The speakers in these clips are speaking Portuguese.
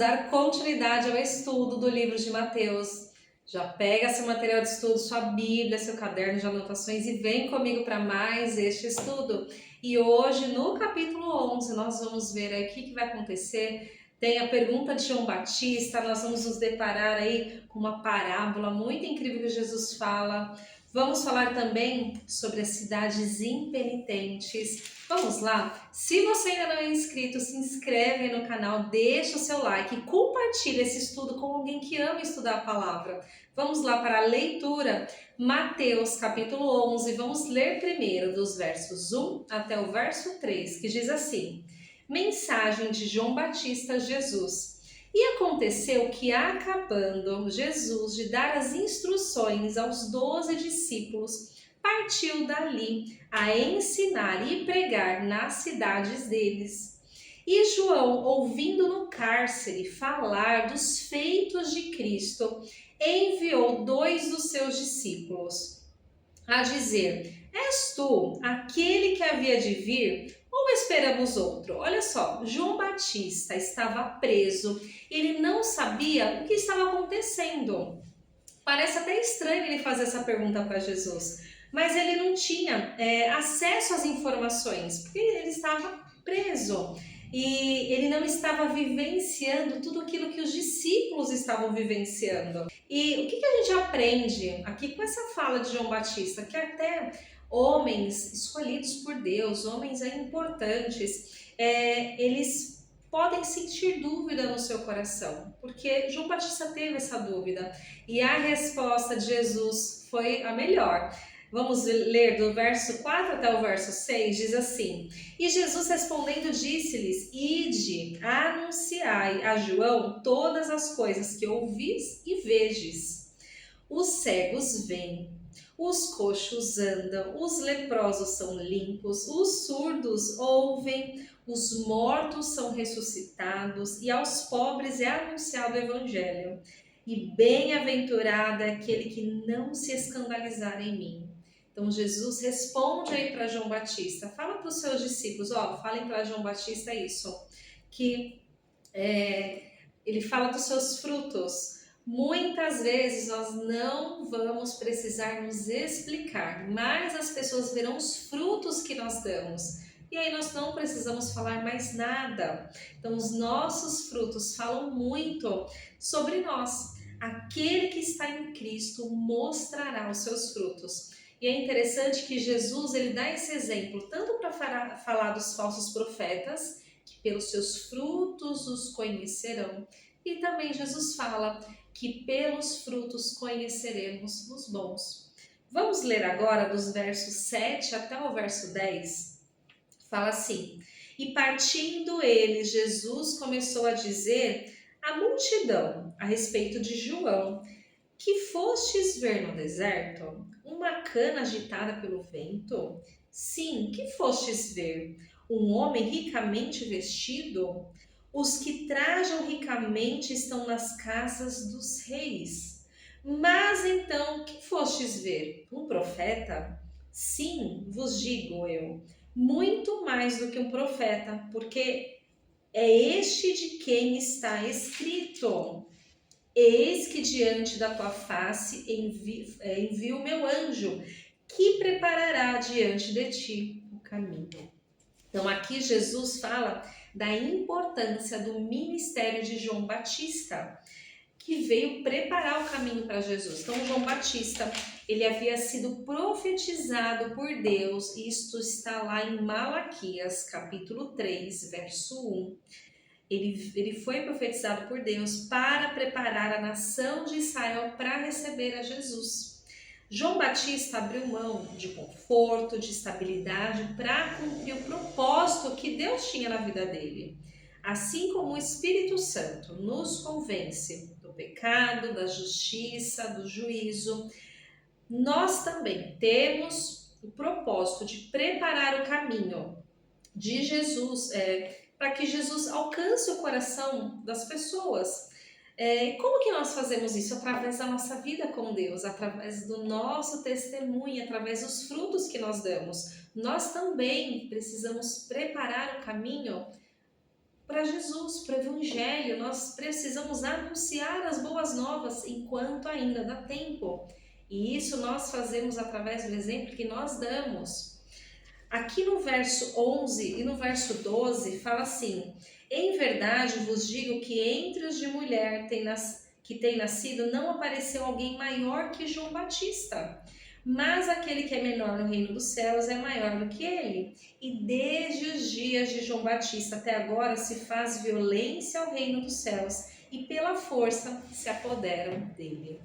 dar continuidade ao estudo do livro de Mateus. Já pega seu material de estudo, sua Bíblia, seu caderno de anotações e vem comigo para mais este estudo. E hoje, no capítulo 11, nós vamos ver aí o que vai acontecer. Tem a pergunta de João Batista, nós vamos nos deparar aí com uma parábola muito incrível que Jesus fala. Vamos falar também sobre as cidades impenitentes. Vamos lá? Se você ainda não é inscrito, se inscreve aí no canal, deixa o seu like e compartilha esse estudo com alguém que ama estudar a palavra. Vamos lá para a leitura. Mateus capítulo 11, vamos ler primeiro dos versos 1 até o verso 3, que diz assim: Mensagem de João Batista a Jesus. E aconteceu que, acabando Jesus de dar as instruções aos 12 discípulos, partiu dali a ensinar e pregar nas cidades deles. E João, ouvindo no cárcere falar dos feitos de Cristo, enviou 2 dos seus discípulos a dizer: És tu aquele que havia de vir? Ou esperamos outro? Olha só, João Batista estava preso, ele não sabia o que estava acontecendo. Parece até estranho ele fazer essa pergunta para Jesus, mas ele não tinha acesso às informações, porque ele estava preso e ele não estava vivenciando tudo aquilo que os discípulos estavam vivenciando. E o que a gente aprende aqui com essa fala de João Batista? Que até homens escolhidos por Deus, homens importantes, eles podem sentir dúvida no seu coração, porque João Batista teve essa dúvida e a resposta de Jesus foi a melhor. Vamos ler do verso 4 até o verso 6, diz assim: E Jesus respondendo disse-lhes: Ide, anunciai a João todas as coisas que ouvis e vedes. Os cegos vêm, os coxos andam, os leprosos são limpos, os surdos ouvem, os mortos são ressuscitados e aos pobres é anunciado o evangelho. E bem-aventurado é aquele que não se escandalizar em mim. Então Jesus responde aí para João Batista, fala para os seus discípulos, falem para João Batista isso, que ele fala dos seus frutos. Muitas vezes nós não vamos precisar nos explicar, mas as pessoas verão os frutos que nós damos. E aí nós não precisamos falar mais nada. Então os nossos frutos falam muito sobre nós. Aquele que está em Cristo mostrará os seus frutos. E é interessante que Jesus ele dá esse exemplo tanto para falar dos falsos profetas, que pelos seus frutos os conhecerão, e também Jesus fala que pelos frutos conheceremos os bons. Vamos ler agora dos versos 7 até o verso 10. Fala assim: E partindo eles, Jesus começou a dizer à multidão a respeito de João: Que fostes ver no deserto? Uma cana agitada pelo vento? Sim, que fostes ver? Um homem ricamente vestido? Os que trajam ricamente estão nas casas dos reis. Mas então, que fostes ver? Um profeta? Sim, vos digo eu, muito mais do que um profeta, porque é este de quem está escrito: Eis que diante da tua face envio o meu anjo, que preparará diante de ti o caminho. Então aqui Jesus fala da importância do ministério de João Batista, que veio preparar o caminho para Jesus. Então João Batista, ele havia sido profetizado por Deus, e isto está lá em Malaquias, capítulo 3, verso 1. Ele foi profetizado por Deus para preparar a nação de Israel para receber a Jesus. João Batista abriu mão de conforto, de estabilidade para cumprir o propósito que Deus tinha na vida dele. Assim como o Espírito Santo nos convence do pecado, da justiça, do juízo, nós também temos o propósito de preparar o caminho de Jesus, para que Jesus alcance o coração das pessoas. Como que nós fazemos isso? Através da nossa vida com Deus, através do nosso testemunho, através dos frutos que nós damos. Nós também precisamos preparar o caminho para Jesus, para o Evangelho. Nós precisamos anunciar as boas novas enquanto ainda dá tempo. E isso nós fazemos através do exemplo que nós damos. Aqui no verso 11 e no verso 12 fala assim: em verdade vos digo que entre os de mulher que tem nascido não apareceu alguém maior que João Batista. Mas aquele que é menor no reino dos céus é maior do que ele. E desde os dias de João Batista até agora se faz violência ao reino dos céus, e pela força se apoderam dele.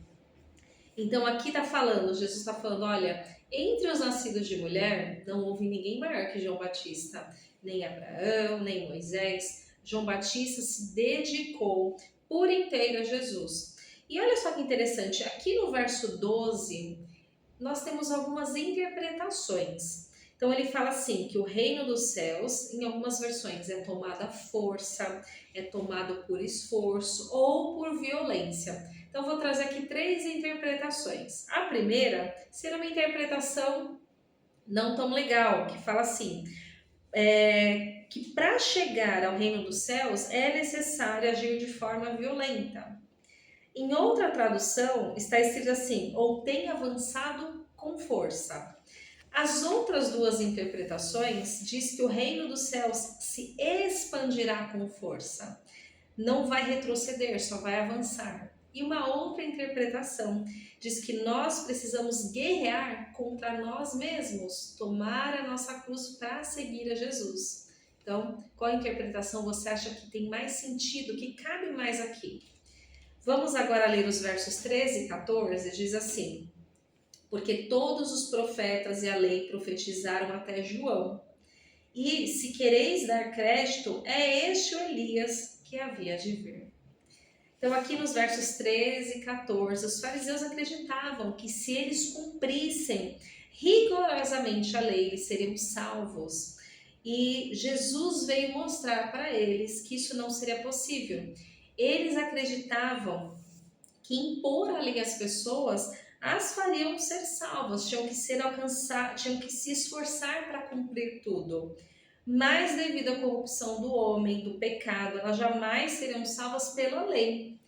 Então aqui está falando, Jesus está falando, olha, entre os nascidos de mulher não houve ninguém maior que João Batista, nem Abraão, nem Moisés. João Batista se dedicou por inteiro a Jesus. E olha só que interessante, aqui no verso 12, nós temos algumas interpretações. Então ele fala assim, que o reino dos céus, em algumas versões, é tomado à força, é tomado por esforço ou por violência. Então vou trazer aqui 3 interpretações. A primeira seria uma interpretação não tão legal, que fala assim, que para chegar ao reino dos céus é necessário agir de forma violenta. Em outra tradução está escrito assim, ou tem avançado com força. As outras 2 interpretações diz que o reino dos céus se expandirá com força. Não vai retroceder, só vai avançar. E uma outra interpretação diz que nós precisamos guerrear contra nós mesmos, tomar a nossa cruz para seguir a Jesus. Então, qual interpretação você acha que tem mais sentido, que cabe mais aqui? Vamos agora ler os versos 13 e 14, diz assim: porque todos os profetas e a lei profetizaram até João. E, se quereis dar crédito, é este o Elias que havia de vir. Então, aqui nos versos 13 e 14, os fariseus acreditavam que se eles cumprissem rigorosamente a lei, eles seriam salvos. E Jesus veio mostrar para eles que isso não seria possível. Eles acreditavam que impor a lei às pessoas as fariam ser salvas, tinham que se esforçar para cumprir tudo. Mas devido à corrupção do homem, do pecado, elas jamais seriam salvas pela lei,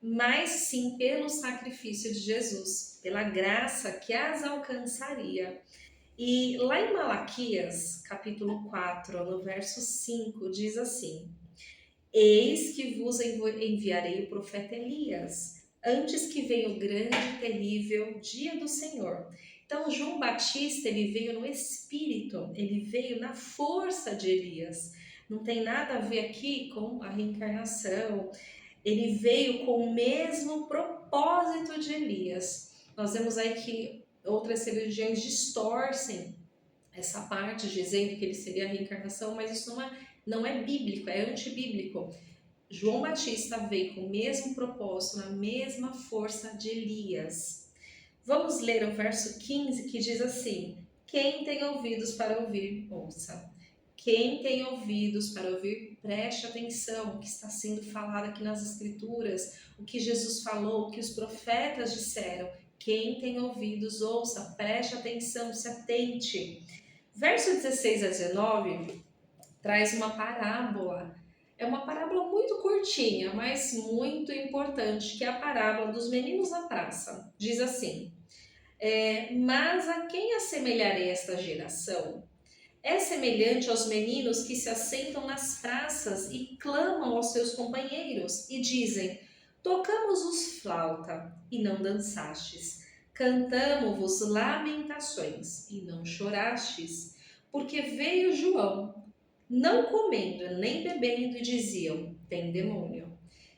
mas sim pelo sacrifício de Jesus, pela graça que as alcançaria. E lá em Malaquias, capítulo 4, no verso 5, diz assim: eis que vos enviarei o profeta Elias, antes que venha o grande e terrível dia do Senhor. Então, João Batista, ele veio no espírito, ele veio na força de Elias. Não tem nada a ver aqui com a reencarnação. Ele veio com o mesmo propósito de Elias. Nós vemos aí que outras religiões distorcem essa parte, dizendo que ele seria a reencarnação, mas isso não é bíblico, é antibíblico. João Batista veio com o mesmo propósito, na mesma força de Elias. Vamos ler o verso 15, que diz assim: quem tem ouvidos para ouvir, ouça. Quem tem ouvidos para ouvir, preste atenção, o que está sendo falado aqui nas Escrituras, o que Jesus falou, o que os profetas disseram. Quem tem ouvidos, ouça, preste atenção, se atente. Verso 16 a 19 traz uma parábola. É uma parábola muito curtinha, mas muito importante, que é a parábola dos meninos na praça. Diz assim: mas a quem assemelharei esta geração? É semelhante aos meninos que se assentam nas praças e clamam aos seus companheiros e dizem: tocamos-vos flauta e não dançastes, cantamo-vos lamentações e não chorastes, porque veio João, não comendo nem bebendo, e diziam: tem demônio.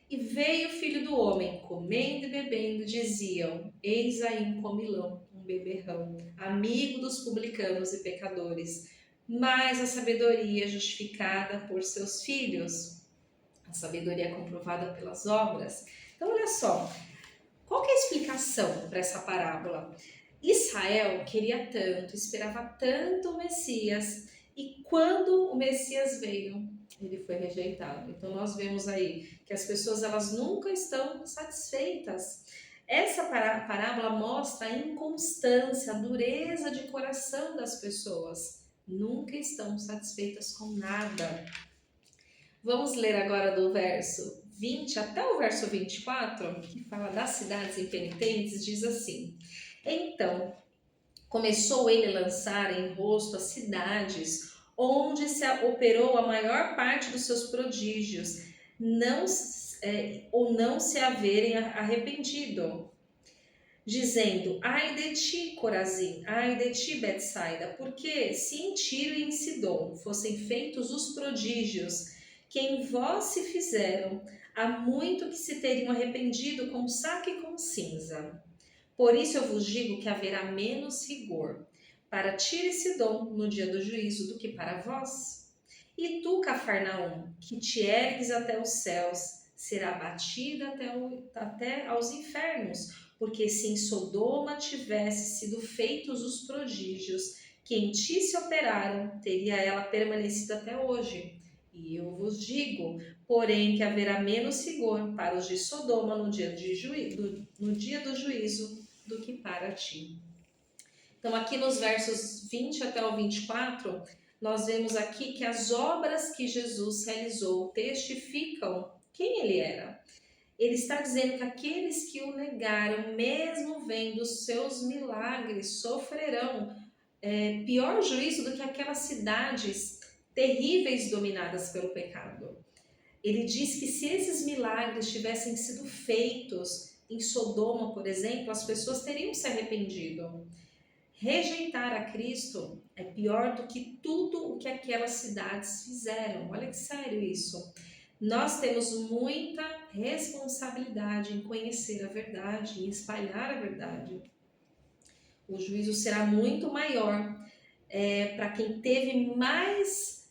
E veio o filho do homem, comendo e bebendo, diziam: eis aí um comilão, um beberrão, amigo dos publicanos e pecadores. Mas a sabedoria é justificada por seus filhos. A sabedoria é comprovada pelas obras. Então, olha só, qual que é a explicação para essa parábola? Israel queria tanto, esperava tanto o Messias, e quando o Messias veio, ele foi rejeitado. Então, nós vemos aí que as pessoas, elas nunca estão satisfeitas. Essa parábola mostra a inconstância, a dureza de coração das pessoas. Nunca estão satisfeitas com nada. Vamos ler agora do verso 20 até o verso 24, que fala das cidades impenitentes, diz assim: Então começou ele a lançar em rosto as cidades onde se operou a maior parte dos seus prodígios, ou não se haverem arrependido, dizendo: Ai de ti, Corazim, ai de ti, Betsaida, porque se em Tiro e em Sidom fossem feitos os prodígios que em vós se fizeram, há muito que se teriam arrependido com saco e com cinza. Por isso eu vos digo que haverá menos rigor para Tiro e Sidom no dia do juízo do que para vós. E tu, Cafarnaum, que te ergues até os céus, será batida até aos infernos, porque se em Sodoma tivesse sido feitos os prodígios que em ti se operaram, teria ela permanecido até hoje. E eu vos digo, porém, que haverá menos rigor para os de Sodoma no dia do juízo do que para ti. Então, aqui nos versos 20 até o 24, nós vemos aqui que as obras que Jesus realizou testificam quem ele era. Ele está dizendo que aqueles que o negaram, mesmo vendo os seus milagres, sofrerão pior juízo do que aquelas cidades terríveis dominadas pelo pecado. Ele diz que se esses milagres tivessem sido feitos em Sodoma, por exemplo, as pessoas teriam se arrependido. Rejeitar a Cristo é pior do que tudo o que aquelas cidades fizeram. Olha que sério isso. Nós temos muita responsabilidade em conhecer a verdade, em espalhar a verdade. O juízo será muito maior para quem teve mais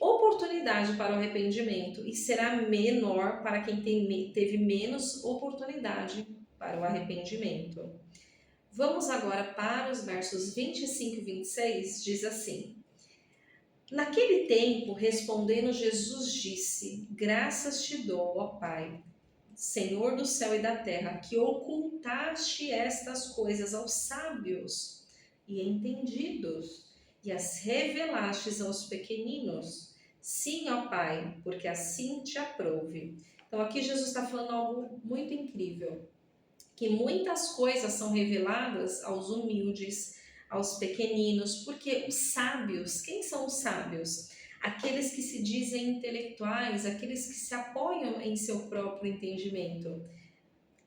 oportunidade para o arrependimento e será menor para quem teve menos oportunidade para o arrependimento. Vamos agora para os versos 25 e 26, diz assim: Naquele tempo, respondendo Jesus disse: Graças te dou, ó Pai, Senhor do céu e da terra, que ocultaste estas coisas aos sábios e entendidos, e as revelastes aos pequeninos. Sim, ó Pai, porque assim te aprouve. Então aqui Jesus está falando algo muito incrível, que muitas coisas são reveladas aos humildes, aos pequeninos, porque os sábios, quem são os sábios? Aqueles que se dizem intelectuais, aqueles que se apoiam em seu próprio entendimento.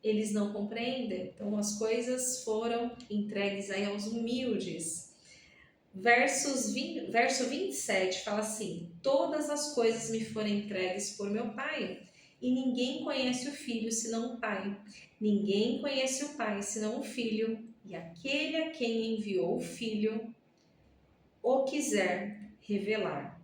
Eles não compreendem, então as coisas foram entregues aí aos humildes. Verso 27 fala assim: Todas as coisas me foram entregues por meu Pai, e ninguém conhece o Filho senão o Pai. Ninguém conhece o Pai senão o Filho, e aquele a quem enviou o Filho o quiser revelar.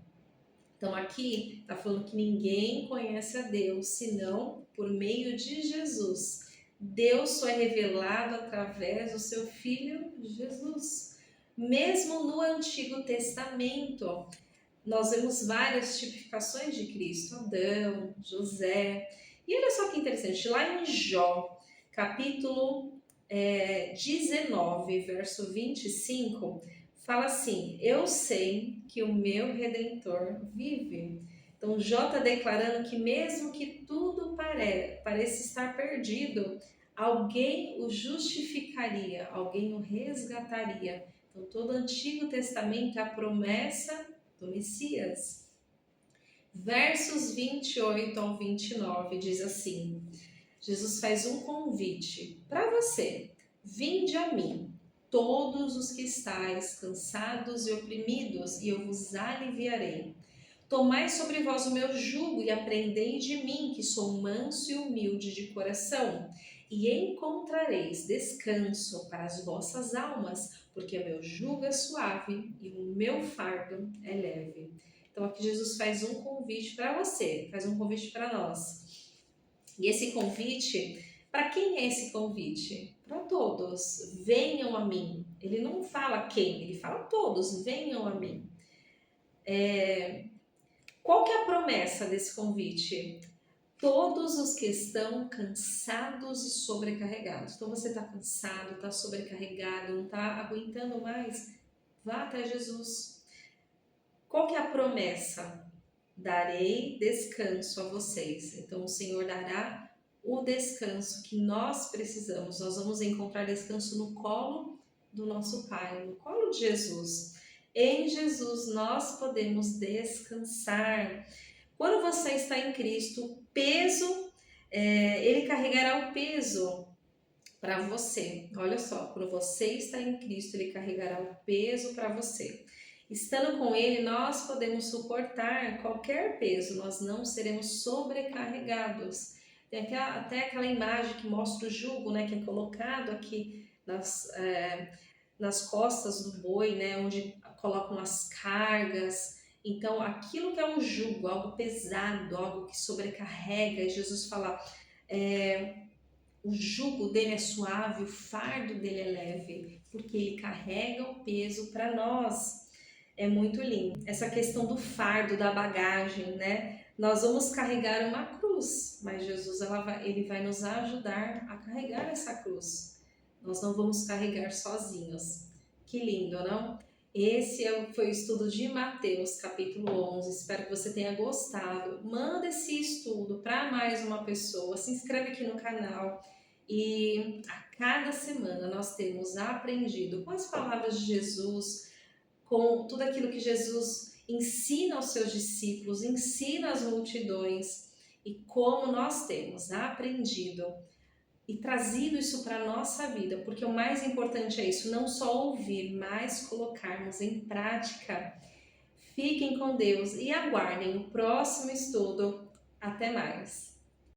Então aqui está falando que ninguém conhece a Deus senão por meio de Jesus. Deus só é revelado através do seu Filho Jesus. Mesmo no Antigo Testamento, nós vemos várias tipificações de Cristo: Adão, José. E olha só que interessante, lá em Jó, capítulo 19, verso 25, fala assim: Eu sei que o meu Redentor vive. Então, Jó está declarando que mesmo que tudo pareça estar perdido, alguém o justificaria, alguém o resgataria. Então, todo o Antigo Testamento é a promessa do Messias. Versos 28 ao 29 diz assim: Jesus faz um convite para você: Vinde a mim, todos os que estáis cansados e oprimidos, e eu vos aliviarei. Tomai sobre vós o meu jugo e aprendei de mim, que sou manso e humilde de coração, e encontrareis descanso para as vossas almas, porque o meu jugo é suave e o meu fardo é leve. Então aqui Jesus faz um convite para você, faz um convite para nós. E esse convite, para quem é esse convite? Para todos. Venham a mim. Ele não fala quem, ele fala todos, venham a mim. Qual que é a promessa desse convite? Todos os que estão cansados e sobrecarregados. Então você está cansado, está sobrecarregado, não está aguentando mais? Vá até Jesus. Qual que é a promessa? darei descanso a vocês. Então o Senhor dará o descanso que nós precisamos. Nós vamos encontrar descanso no colo do nosso Pai, no colo de Jesus. Em Jesus nós podemos descansar. Quando você está em Cristo, o peso, Ele carregará o peso para você. Olha só, quando você está em Cristo, Ele carregará o peso para você. Estando com Ele, nós podemos suportar qualquer peso, nós não seremos sobrecarregados. Tem até aquela imagem que mostra o jugo, né, que é colocado aqui nas costas do boi, né, onde colocam as cargas. Então, aquilo que é um jugo, algo pesado, algo que sobrecarrega, e Jesus fala, o jugo dele é suave, o fardo dele é leve, porque ele carrega o peso para nós. É muito lindo. Essa questão do fardo, da bagagem, né? Nós vamos carregar uma cruz, mas Jesus ele vai nos ajudar a carregar essa cruz. Nós não vamos carregar sozinhos. Que lindo, não? Esse foi o estudo de Mateus, capítulo 11. Espero que você tenha gostado. Manda esse estudo para mais uma pessoa. Se inscreve aqui no canal. E a cada semana nós temos aprendido com as palavras de Jesus, com tudo aquilo que Jesus ensina aos seus discípulos, ensina às multidões, e como nós temos aprendido e trazido isso para a nossa vida, porque o mais importante é isso, não só ouvir, mas colocarmos em prática. Fiquem com Deus e aguardem o próximo estudo. Até mais!